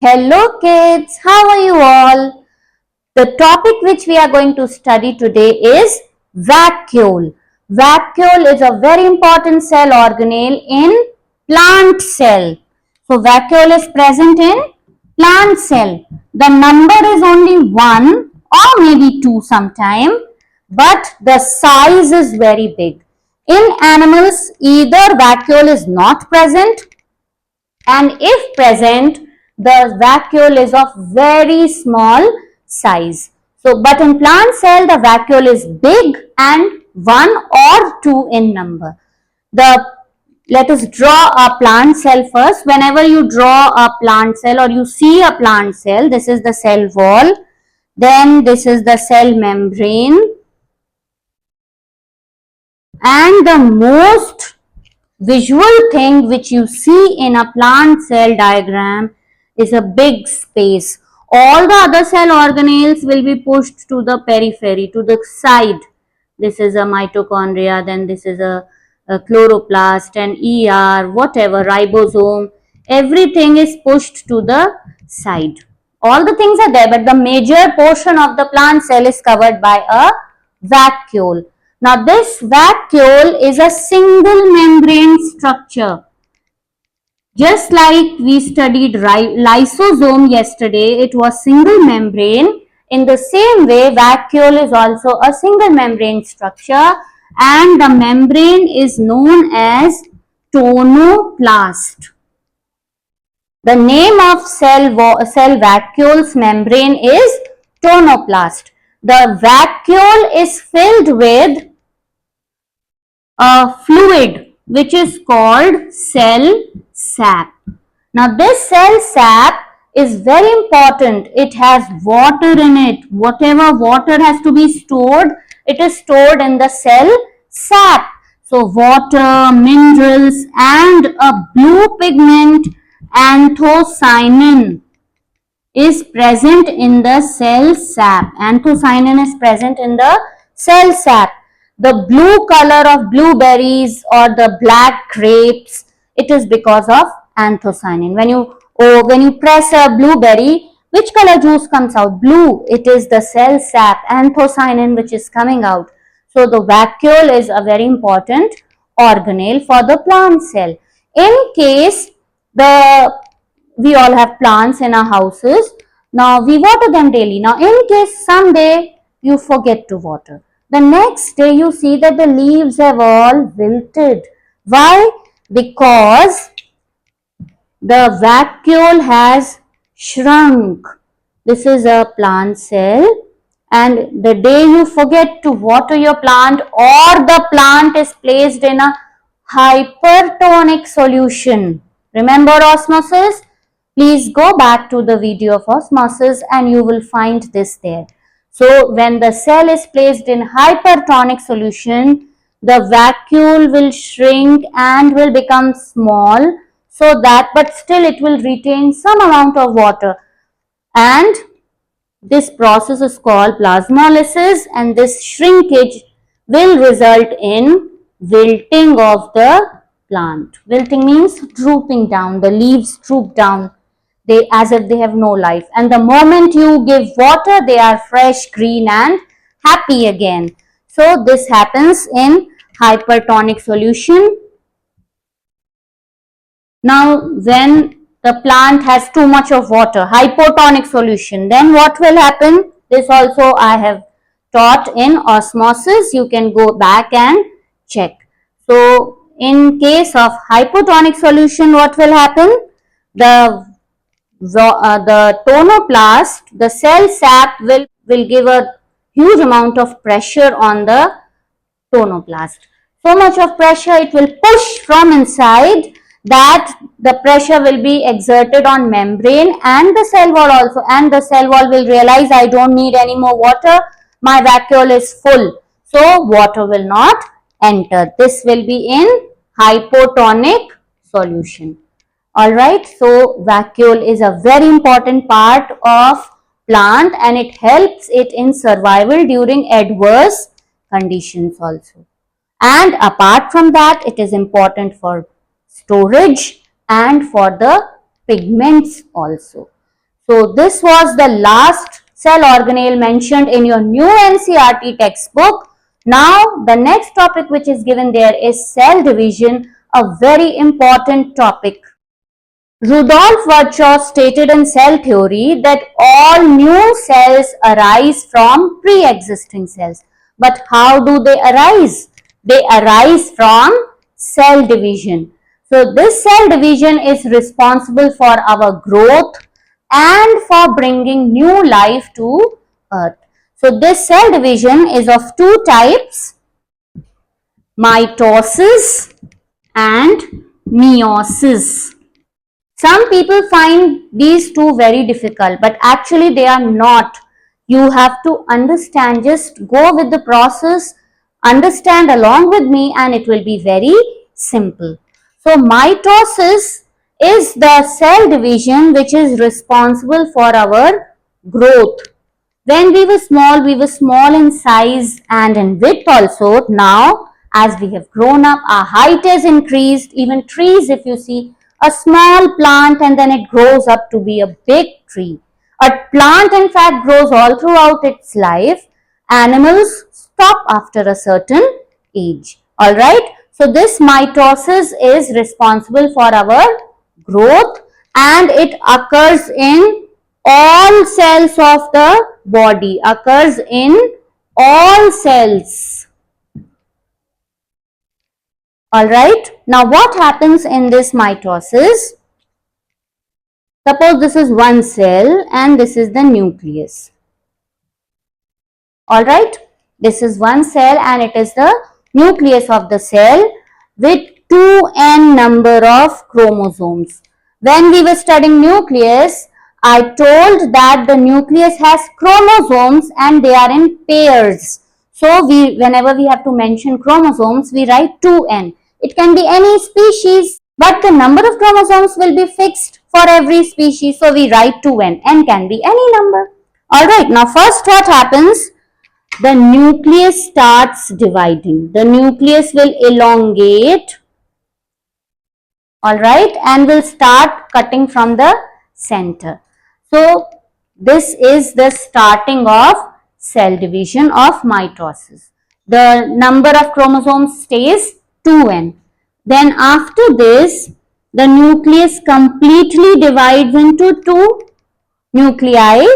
Hello kids, how are you all? The topic which we are going to study today is vacuole. Vacuole is a very important cell organelle in plant cell. So vacuole is present in plant cell. The number is only 1 or maybe 2 sometime, but the size is very big. In animals, either vacuole is not present, and if present, the vacuole is of very small size. So, but in plant cell, the vacuole is big and 1 or 2 in number. Let us draw a plant cell first. Whenever you draw a plant cell or you see a plant cell, this is the cell wall, then this is the cell membrane, and the most visual thing which you see in a plant cell diagram is a big space. All the other cell organelles will be pushed to the periphery, to the side. This is a mitochondria, then this is a chloroplast, and ER, whatever, ribosome. Everything is pushed to the side. All the things are there, but the major portion of the plant cell is covered by a vacuole. Now this vacuole is a single membrane structure. Just like we studied lysosome yesterday, it was single membrane. In the same way, vacuole is also a single membrane structure, and the membrane is known as tonoplast. The name of cell vacuole's membrane is tonoplast. The vacuole is filled with a fluid which is called cell sap. Now this cell sap is very important. It has water in it. Whatever water has to be stored, it is stored in the cell sap. So water, minerals, and a blue pigment, anthocyanin, is present in the cell sap. Anthocyanin is present in the cell sap. The blue color of blueberries or the black grapes, it is because of anthocyanin. When you press a blueberry, which color juice comes out? Blue. It is the cell sap, anthocyanin, which is coming out. So the vacuole is a very important organelle for the plant cell. In case we all have plants in our houses. Now we water them daily. Now in case someday you forget to water, the next day you see that the leaves have all wilted. Why? Because the vacuole has shrunk. This is a plant cell, and the day you forget to water your plant or the plant is placed in a hypertonic solution. Remember osmosis? Please go back to the video of osmosis and you will find this there. So when the cell is placed in hypertonic solution, the vacuole will shrink and will become small, but still it will retain some amount of water, and this process is called plasmolysis, and this shrinkage will result in wilting of the plant. Wilting means drooping down. The leaves droop down, as if they have no life, and the moment you give water, they are fresh, green, and happy again. So this happens in hypertonic solution. Now when the plant has too much of water, hypotonic solution, then what will happen? This also I have taught in osmosis. You can go back and check. So in case of hypotonic solution, what will happen? The tonoplast, the cell sap will give a huge amount of pressure on the tonoplast. So much of pressure it will push from inside that the pressure will be exerted on membrane and the cell wall also, and the cell wall will realize I don't need any more water, my vacuole is full, so water will not enter. This will be in hypotonic solution. Alright, so vacuole is a very important part of plant and it helps it in survival during adverse conditions also. And apart from that, it is important for storage and for the pigments also. So this was the last cell organelle mentioned in your new NCERT textbook. Now the next topic which is given there is cell division, a very important topic. Rudolf Virchow stated in cell theory that all new cells arise from pre-existing cells. But how do they arise? They arise from cell division. So this cell division is responsible for our growth and for bringing new life to earth. So this cell division is of two types, mitosis and meiosis. Some people find these two very difficult, but actually they are not. You have to understand, just go with the process, understand along with me, and it will be very simple. So mitosis is the cell division which is responsible for our growth. When we were small in size and in width also. Now, as we have grown up, our height has increased. Even trees, if you see, a small plant and then it grows up to be a big tree. A plant, in fact, grows all throughout its life. Animals stop after a certain age. Alright, so this mitosis is responsible for our growth and it occurs in all cells of the body, occurs in all cells. Alright, now what happens in this mitosis? Suppose this is one cell and this is the nucleus. Alright, this is one cell and it is the nucleus of the cell with 2n number of chromosomes. When we were studying nucleus, I told that the nucleus has chromosomes and they are in pairs. So whenever we have to mention chromosomes, we write 2n. It can be any species, but the number of chromosomes will be fixed for every species. So we write 2n. N can be any number. Alright, now first what happens? The nucleus starts dividing. The nucleus will elongate, alright, and will start cutting from the center. So this is the starting of cell division of mitosis. The number of chromosomes stays 2n. Then after this, the nucleus completely divides into two nuclei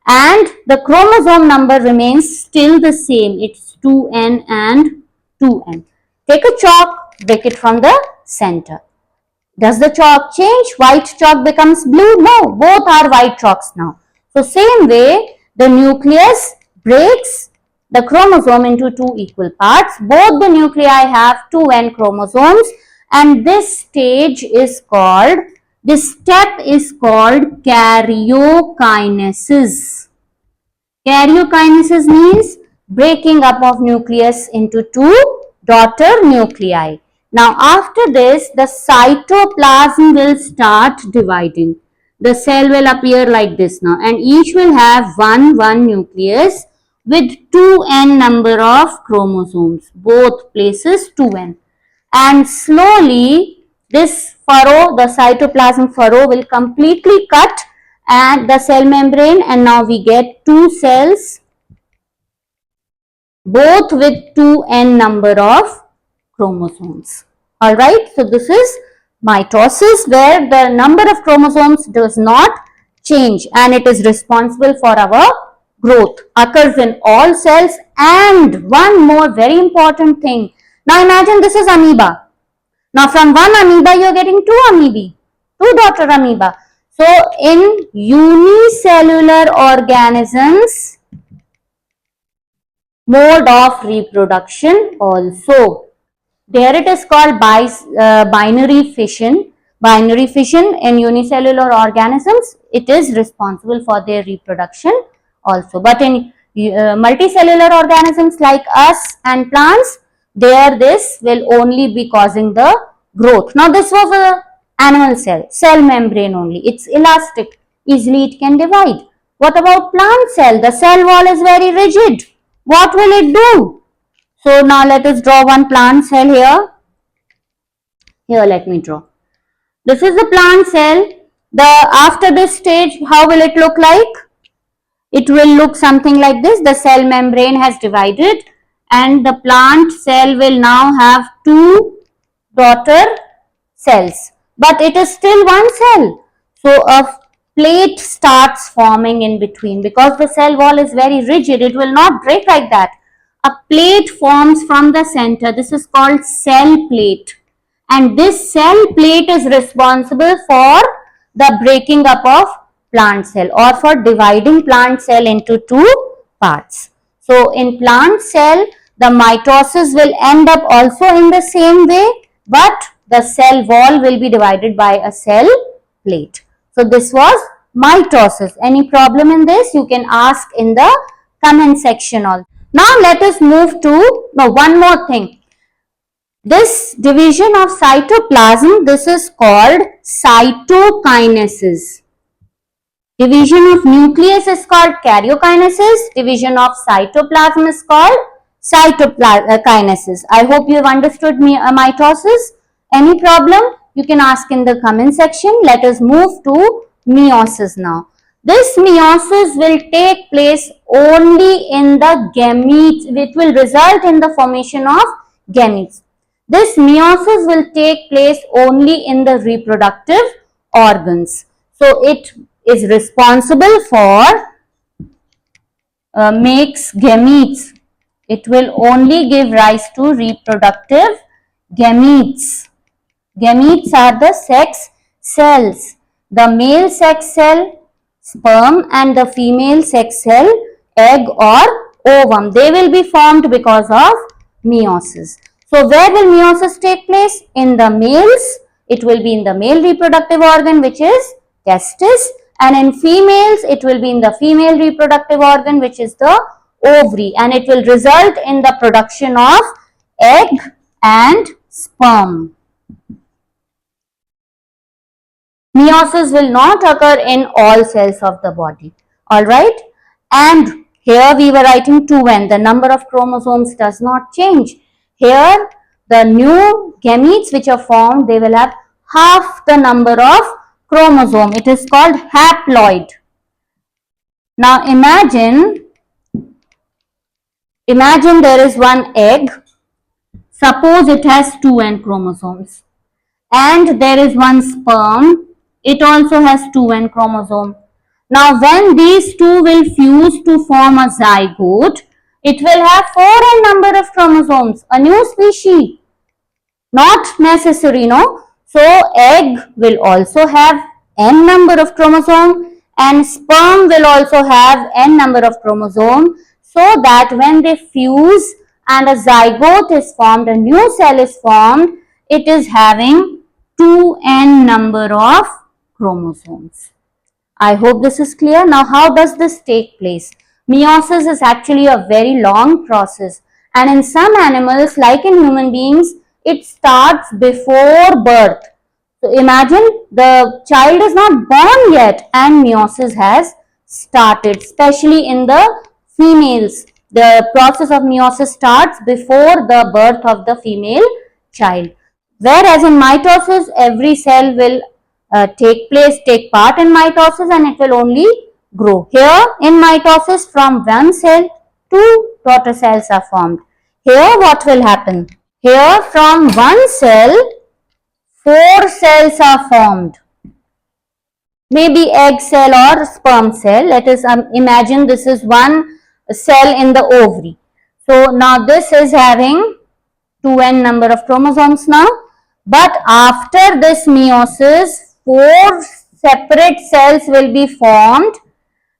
and the chromosome number remains still the same. It's 2n and 2n. Take a chalk, break it from the center. Does the chalk change? White chalk becomes blue? No, both are white chalks now. So same way, the nucleus breaks the chromosome into two equal parts. Both the nuclei have 2n chromosomes and this stage is called, this step is called karyokinesis. Karyokinesis means breaking up of nucleus into two daughter nuclei. Now after this, the cytoplasm will start dividing. The cell will appear like this now and each will have one nucleus with 2n number of chromosomes. Both places 2n. And slowly this furrow, the cytoplasm furrow will completely cut and the cell membrane and now we get two cells both with 2n number of chromosomes. Alright, so this is mitosis where the number of chromosomes does not change and it is responsible for our growth, occurs in all cells. And one more very important thing. Now imagine this is amoeba. Now from one amoeba you are getting two amoebae, two daughter amoeba. So in unicellular organisms, mode of reproduction also. There it is called binary fission. Binary fission in unicellular organisms, it is responsible for their reproduction also. But in multicellular organisms like us and plants, there this will only be causing the growth. Now this was a animal cell membrane only. It's elastic, easily it can divide. What about plant cell? The cell wall is very rigid. What will it do? So now let us draw one plant cell here. Here let me draw. This is the plant cell. After this stage, how will it look like? It will look something like this. The cell membrane has divided and the plant cell will now have two daughter cells, but it is still one cell. So a plate starts forming in between. Because the cell wall is very rigid, it will not break like that. A plate forms from the center. This is called cell plate, and this cell plate is responsible for the breaking up of plant cell or for dividing plant cell into two parts. So in plant cell, the mitosis will end up also in the same way, but the cell wall will be divided by a cell plate. So this was mitosis. Any problem in this? You can ask in the comment section also. Now let us move to one more thing. This division of cytoplasm, this is called cytokinesis. Division of nucleus is called karyokinesis. Division of cytoplasm is called cytokinesis. I hope you have understood mitosis. Any problem? You can ask in the comment section. Let us move to meiosis now. This meiosis will take place only in the gametes. It will result in the formation of gametes. This meiosis will take place only in the reproductive organs. So it is responsible for makes gametes. It will only give rise to reproductive gametes. Gametes are the sex cells. The male sex cell, sperm, and the female sex cell, egg or ovum. They will be formed because of meiosis. So where will meiosis take place? In the males, it will be in the male reproductive organ, which is testis, and in females it will be in the female reproductive organ, which is the ovary, and it will result in the production of egg and sperm. Meiosis will not occur in all cells of the body. Alright, and here we were writing 2n. The number of chromosomes does not change. Here the new gametes which are formed, they will have half the number of chromosome. It is called haploid. Now imagine there is one egg. Suppose it has 2n chromosomes, and there is one sperm. It also has 2n chromosome. Now when these two will fuse to form a zygote, it will have 4n number of chromosomes, a new species. Not necessary, no? So egg will also have n number of chromosome and sperm will also have n number of chromosome, so that when they fuse and a zygote is formed, a new cell is formed, it is having 2n number of chromosomes. I hope this is clear. Now how does this take place? Meiosis is actually a very long process, and in some animals like in human beings, it starts before birth. So imagine the child is not born yet and meiosis has started, especially in the females. The process of meiosis starts before the birth of the female child. Whereas in mitosis, every cell will take part in mitosis, and it will only grow. Here in mitosis, from one cell, two daughter cells are formed. Here what will happen? Here from one cell, 4 cells are formed. Maybe egg cell or sperm cell. Let us imagine this is one cell in the ovary. So now this is having 2n number of chromosomes now. But after this meiosis, 4 separate cells will be formed,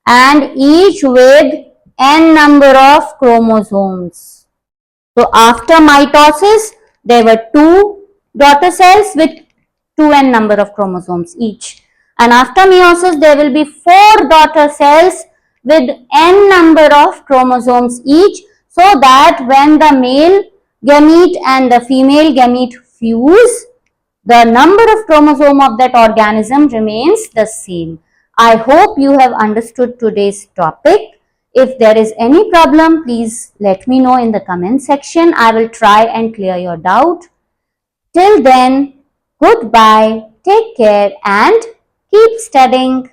and each with n number of chromosomes. So after mitosis, there were 2 daughter cells with 2n number of chromosomes each. And after meiosis, there will be 4 daughter cells with n number of chromosomes each, so that when the male gamete and the female gamete fuse, the number of chromosome of that organism remains the same. I hope you have understood today's topic. If there is any problem, please let me know in the comment section. I will try and clear your doubt. Till then, goodbye, take care and Keep studying.